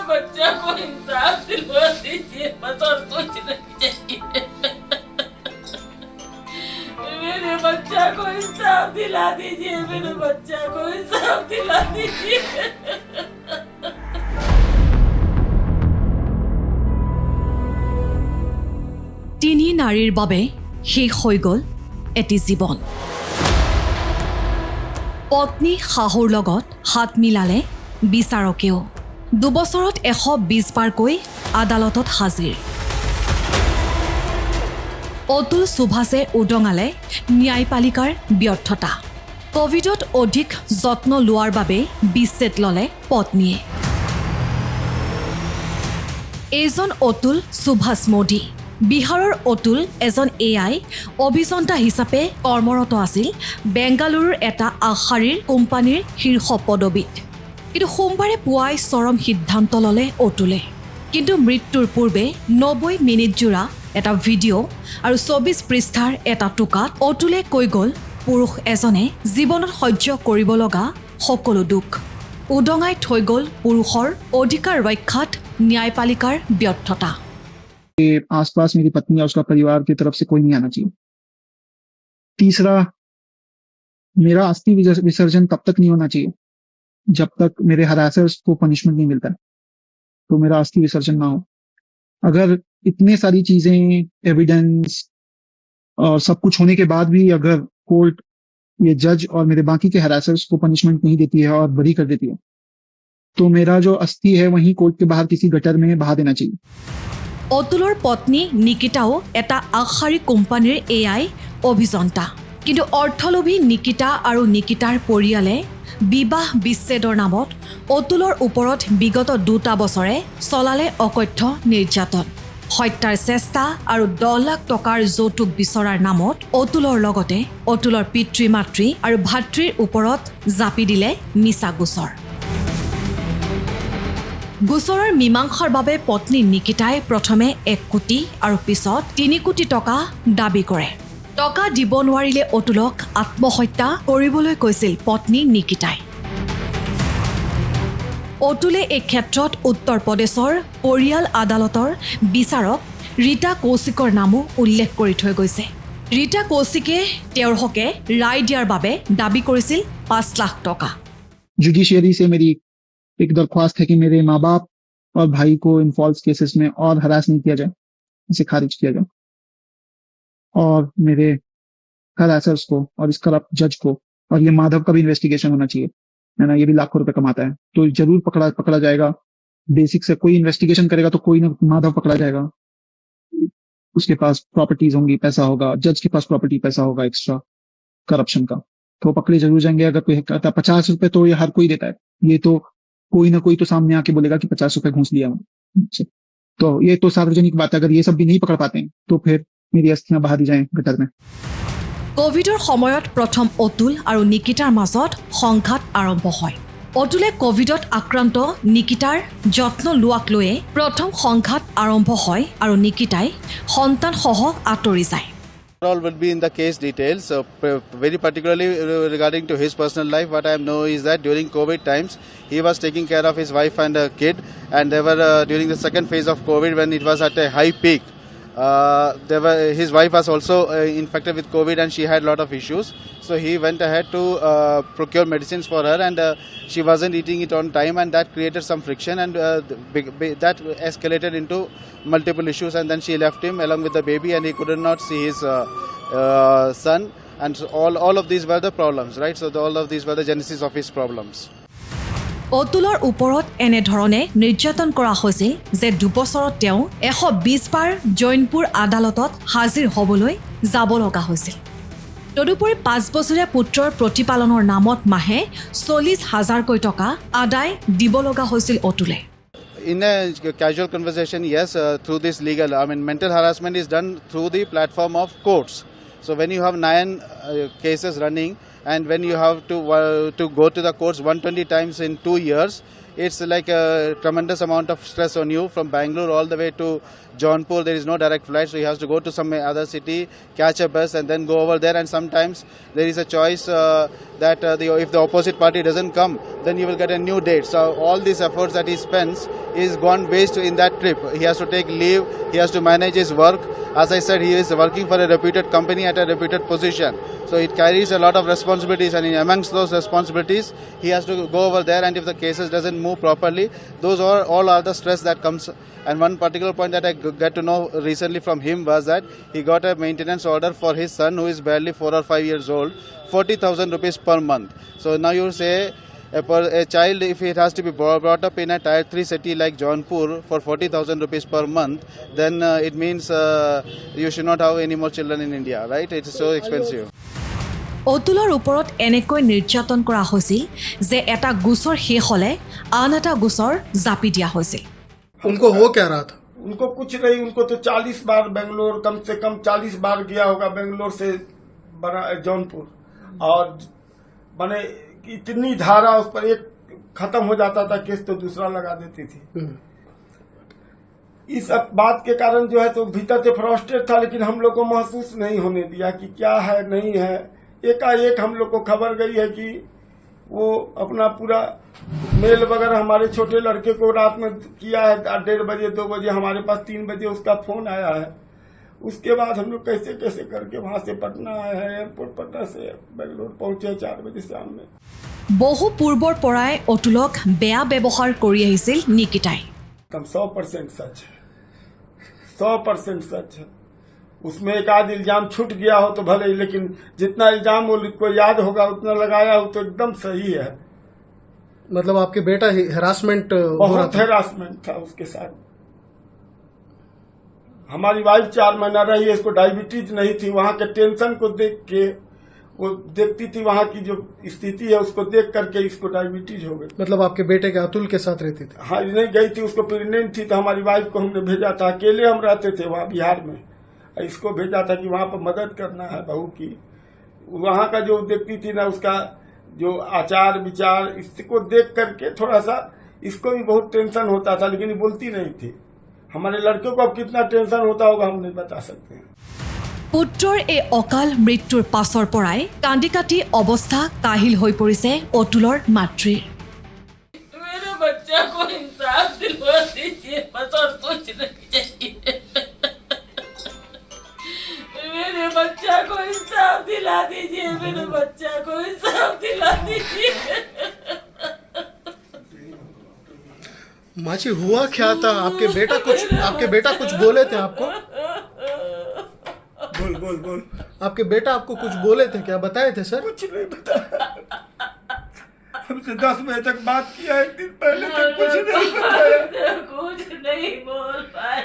बच्चा को इंसाफ दिलवा दीजिए, बस और कुछ नहीं चाहिए। मेरे बच्चा को इंसाफ दिला दीजिए, मेरे बच्चा को इंसाफ दिला दीजिए। তিনি নাৰীৰ বাবে শেষ হৈ গ'ল এটি জীৱন। পত্নী শাহুৰ লগত হাত মিলালে বিচাৰকেও। 2 বছৰত 120 বাৰকৈ আদালতত হাজিৰ। অতুল সুভাষে উদঙালে ন্যায়পালিকাৰ ব্যৰ্থতা। কোভিডত অধিক যত্ন লোৱাৰ বাবে বিচ্ছেদ ল'লে পত্নীয়ে। এইজন অতুল সুভাষ মোদী। বিহাৰৰ অতুল এজন AI অভিযন্তা হিচাপে কৰ্মৰত আছিল বেংগালুৰুৰ এটা আগশাৰীৰ কোম্পানীৰ শীৰ্ষ পদবীত। কিন্তু সোমবাৰে পুৱাই চৰম সিদ্ধান্ত ল'লে অতুলে। কিন্তু মৃত্যুৰ পূৰ্বে 90 মিনিটজোৰা এটা ভিডিঅ' আৰু 24 পৃষ্ঠাৰ এটা টোকাত অতুলে কৈ গ'ল পুৰুষ এজনে জীৱনত সহ্য কৰিব লগা সকলো দুখ। উদঙাই থৈ গ'ল পুৰুষৰ অধিকাৰ ৰক্ষাত ন্যায়পালিকাৰ ব্যৰ্থতা। आसपास मेरी पत्नी या उसका परिवार की तरफ से कोई नहीं आना चाहिए। तीसरा, मेरा अस्थि विसर्जन तब तक नहीं होना चाहिए जब तक मेरे हरासर्स को पनिशमेंट नहीं मिलता है, तो मेरा अस्थि विसर्जन ना हो। अगर इतने सारी चीजें, एविडेंस और सब कुछ होने के बाद भी अगर कोर्ट, ये जज और मेरे बाकी के हरासर्स को पनिशमेंट नहीं देती है और बरी कर देती है, तो मेरा जो अस्थि है वहीं कोर्ट के बाहर किसी गटर में बहा देना चाहिए। অতুলৰ পত্নী নিকিতাও এটা আগশাৰী কোম্পানীৰ AI অভিযন্তা। কিন্তু অৰ্থলোভী নিকিতা আৰু নিকিতাৰ পৰিয়ালে বিবাহ বিচ্ছেদৰ নামত অতুলৰ ওপৰত বিগত 2 বছৰে চলালে অকথ্য নিৰ্যাতন। হত্যাৰ চেষ্টা আৰু 10 লাখ টকাৰ যৌতুক বিচৰাৰ নামত অতুলৰ লগতে অতুলৰ পিতৃ মাতৃ আৰু ভাতৃৰ ওপৰত জাপি দিলে মিছা গোচৰ। গোচৰৰ মীমাংসাৰ বাবে পত্নী নিকিতাই প্ৰথমে 1 কোটি আৰু পিছত 3 কোটি টকা দাবী কৰে। টকা দিব নোৱাৰিলে অতুলক আত্মহত্যা কৰিবলৈ কৈছিল পত্নী নিকিতাই। অতুলে এই ক্ষেত্ৰত উত্তৰ প্ৰদেশৰ পৰিয়াল আদালতৰ বিচাৰক ৰীতা কৌশিকৰ নামো উল্লেখ কৰি থৈ গৈছে। ৰীতা কৌশিকে তেওঁৰ হকে ৰায় দিয়াৰ বাবে দাবী কৰিছিল 5 লাখ টকা। जुडिशियरी से मेरी एक दरख्वास्त है कि मेरे माँ बाप और भाई को इन फॉल्स केसेस में और हरास नहीं किया जाए, इसे खारिज किया जाए, और मेरे हरासर्स को और इस करप्ट जज को, और ये माधव का भी इन्वेस्टिगेशन होना चाहिए, है ना, ये भी लाखों रुपए कमाता है, तो जरूर पकड़ा जाएगा। बेसिक से कोई इन्वेस्टिगेशन करेगा तो कोई ना माधव पकड़ा जाएगा। उसके पास प्रॉपर्टीज होंगी, पैसा होगा, जज के पास प्रॉपर्टी पैसा होगा एक्स्ट्रा करप्शन का, तो पकड़े जरूर जाएंगे। अगर कोई कहता 50 रुपए तो ये हर कोई देता है, ये तो कोई ना कोई तो सामने आके बोलेगा कि 50 रुपए घूस लिया मैंने, तो ये तो सार्वजनिक बात है। अगर ये सब भी नहीं पकड़ पाते हैं तो फिर मेरी अस्थियां बहा दी जाएं गटर में। কোভিডৰ সময়ত প্ৰথম অতুল আৰু নিকিতাৰ মাজত সংঘাত আৰম্ভ হয়। অতুলে কোভিডত আক্ৰান্ত নিকিতাৰ যত্ন লোৱাক লৈয়ে প্ৰথম সংঘাত আৰম্ভ হয় আৰু নিকিতাই সন্তানসহ আঁতৰি যায়। All will be in the case details. So very particularly regarding to his personal life, what I know is that during COVID times, he was taking care of his wife and a kid, and they were during the second phase of COVID when it was at a high peak. His wife was also infected with COVID and she had a lot of issues. So he went ahead to procure medicines for her, and she wasn't eating it on time, and that created some friction, and that escalated into multiple issues, and then she left him along with the baby, and he could not see his son, and so all of these were the problems, right? So all of these were the genesis of his problems. অতুলৰ ওপৰত এনেধৰণে নিৰ্যাতন কৰা হৈছিল যে 2 বছৰত তেওঁ 120 বাৰ জৈনপুৰ আদালতত হাজিৰ হ'বলৈ যাব লগা হৈছিল। তদুপৰি 5 বছৰীয়া পুত্ৰৰ প্ৰতিপালনৰ নামত মাহে 40,000কৈ টকা আদায় দিব লগা হৈছিল অতুলে। In a casual conversation, yes, through this legal, mental harassment is done through the platform of courts. So when you have 9 cases running, and when you have to go to the courts 120 times in 2 years, it's like a tremendous amount of stress on you. From Bangalore all the way to Jaunpur, there is no direct flight, so he has to go to some other city, catch a bus, and then go over there. And sometimes there is a choice that if the opposite party doesn't come, then you will get a new date. So all these efforts that he spends is gone waste in that trip. He has to take leave, he has to manage his work. As I said, he is working for a reputed company at a reputed position. So it carries a lot of responsibilities, and amongst those responsibilities, he has to go over there, and if the cases doesn't move properly, those are all are the stress that comes. And one particular point that I got to know recently from him was that he got a maintenance order for his son, who is barely 4 or 5 years old, 40,000 rupees per month. So now you say a child, if it has to be brought up in a tier 3 city like Jaunpur for 40,000 rupees per month, then it means you should not have any more children in India, right? It is so expensive. অতুলৰ ওপৰত এনেকৈ নিৰ্যাতন কৰা হৈছিল যে এটা গোচৰ শেষ হলে আন এটা গোচৰ জাপি দিয়া হৈছিল। उनको हो क्या रहा था? उनको कुछ नहीं, उनको तो 40 बार बेंगलोर, कम से कम 40 बार गया होगा बेंगलोर से जौनपुर, और माने इतनी धारा उस पर, एक खत्म हो जाता था केस तो दूसरा लगा देती थी। इस बात के कारण जो है तो भीतर से फ्रस्ट्रेट था, लेकिन हम लोग को महसूस नहीं होने दिया कि क्या है नहीं है। एकाएक हम लोग को खबर गई है कि वो अपना पूरा मेल वगैरह हमारे छोटे लड़के को रात में किया है, 1:30 बजे 2 बजे, हमारे पास 3 बजे उसका फोन आया है। उसके बाद हम लोग कैसे कैसे करके वहां से पटना आए हैं, एयरपोर्ट पटना से बेंगलोर पहुंचे 4 बजे शाम में। বহু পূৰ্বৰ পৰাই অতুলক বেয়া ব্যৱহাৰ কৰি আহিছিল নিকিতাই। 100% सच है, 100% सच है। उसमें एक आध इल्जाम छूट गया हो तो भले, लेकिन जितना इल्जाम वो को याद होगा उतना लगाया हो तो एकदम सही है। मतलब आपके बेटा हेरासमेंट बहुत हेरासमेंट था उसके साथ। हमारी वाइफ 4 महीना रही है, इसको डायबिटीज नहीं थी, वहां के टेंशन को देख के वो देखती थी, वहां की जो स्थिति है उसको देख करके इसको डायबिटीज हो गई। मतलब आपके बेटे के अतुल के साथ रहती थी? हाँ, नहीं गई थी, उसको प्रेग्नेंट थी तो हमारी वाइफ को हमने भेजा था, अकेले हम रहते थे वहाँ बिहार में, इसको भेजा था कि वहां पर मदद करना है बहू की। वहां का जो देखती थी ना, उसका जो आचार विचार, इसको देख करके थोड़ा सा इसको भी बहुत टेंशन होता था, लेकिन बोलती नहीं थी। हमारे लड़कों को अब कितना टेंशन होता होगा हम नहीं बता सकते हैं। পুত্ৰৰ এই অকাল মৃত্যুৰ পাছৰ পৰাই কান্দি কাটি অৱস্থা কাহিল হৈ পৰিছে অতুলৰ মাতৃৰ। मेरे बच्चा को इंसाफ दिलवा दीजिए, बस और कुछ नहीं चाहिए। मेरे बच्चा को इंसाफ दिला दीजिए, मेरे बच्चा को इंसाफ दिला दीजिए। माची हुआ क्या था? आपके बेटा कुछ बोले थे आपको? बोल बोल बोल। आपके बेटा आपको कुछ बोले थे क्या? बताए थे सर? कुछ नहीं बताया, हमसे 10 बजे तक बात किया, एक दिन पहले तक कुछ नहीं बताया। कुछ नहीं बोल पाया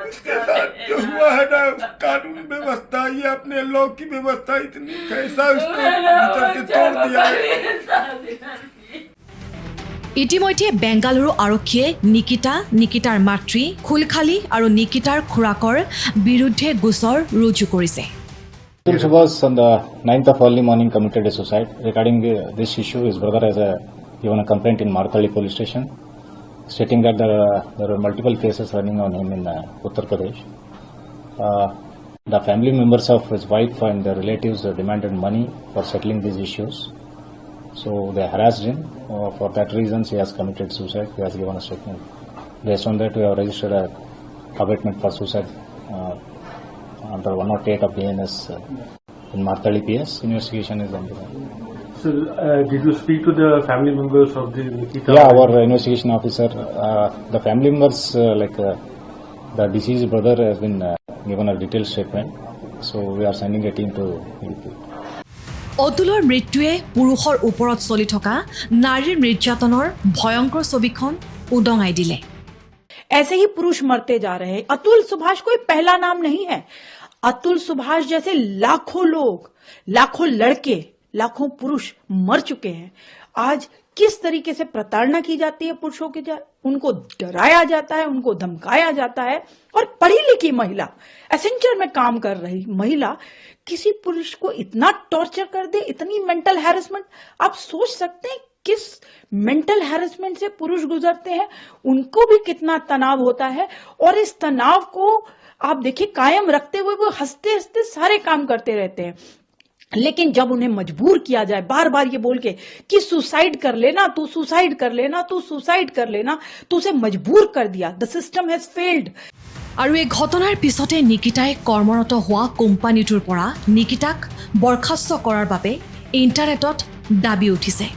उसके साथ जो हुआ है ना, कानून व्यवस्था, ये अपने लॉ की व्यवस्था इतनी कैसा उसको भीतर से तोड़ दिया है। ইতিমধ্যে বেংগালুৰু আৰক্ষীয়ে নিকিতাৰ মাতৃ খুলখালী আৰু নিকিতাৰ খুৰাকৰ বিৰুদ্ধে গোচৰ ৰুজু কৰিছে। Atul Subhas on the 9th of early morning committed a suicide. Regarding this issue, his brother has given a complaint in Marthali police station, stating that there are multiple cases running on him in Uttar Pradesh. The family members of his wife and their relatives demanded money for settling these issues. So they harassed him. For that reason, he has committed suicide. He has given a statement. Based on that, we have registered a abatement for suicide under 108 of BNS in Marthali PS. Investigation is underway. So, did you speak to the family members of the Nikita? Yeah, our investigation officer, the family members, the deceased brother has been given a detailed statement. So we are sending a team to UP. অতুলৰ মৃত্যুৱে পুৰুষৰ ওপৰত চলি থকা নাৰীৰ নিৰ্যাতনৰ ভয়ংকৰ ছবিখন উদঙাই দিলে। ऐसे ही पुरुष मरते जा रहे हैं। अतुल सुभाष कोई पहला नाम नहीं है। अतुल सुभाष जैसे लाखों लोग, लाखों लड़के, लाखों पुरुष मर चुके हैं। आज किस तरीके से प्रताड़ना की जाती है पुरुषों के, उनको डराया जाता है, उनको धमकाया जाता है, और पढ़ी लिखी महिला, एसेंचर में काम कर रही महिला किसी पुरुष को इतना टॉर्चर कर दे, इतनी मेंटल हैरेसमेंट। आप सोच सकते हैं किस मेंटल हैरेसमेंट से पुरुष गुजरते हैं, उनको भी कितना तनाव होता है। और इस तनाव को आप देखिए कायम रखते हुए वो हंसते हंसते सारे काम करते रहते हैं। लेकिन जब उन्हें मजबूर किया जाए बार बार ये बोल के कि सुसाइड कर लेना, तू सुसाइड कर लेना, तू सुसाइड कर लेना, तो उसे मजबूर कर दिया। The system has failed. আৰু এই ঘটনাৰ পিছতে নিকিতাই কৰ্মৰত হোৱা কোম্পানীটোৰ পৰা নিকিতাক বৰ্খাস্ত কৰাৰ বাবে ইণ্টাৰনেটত দাবী উঠিছে।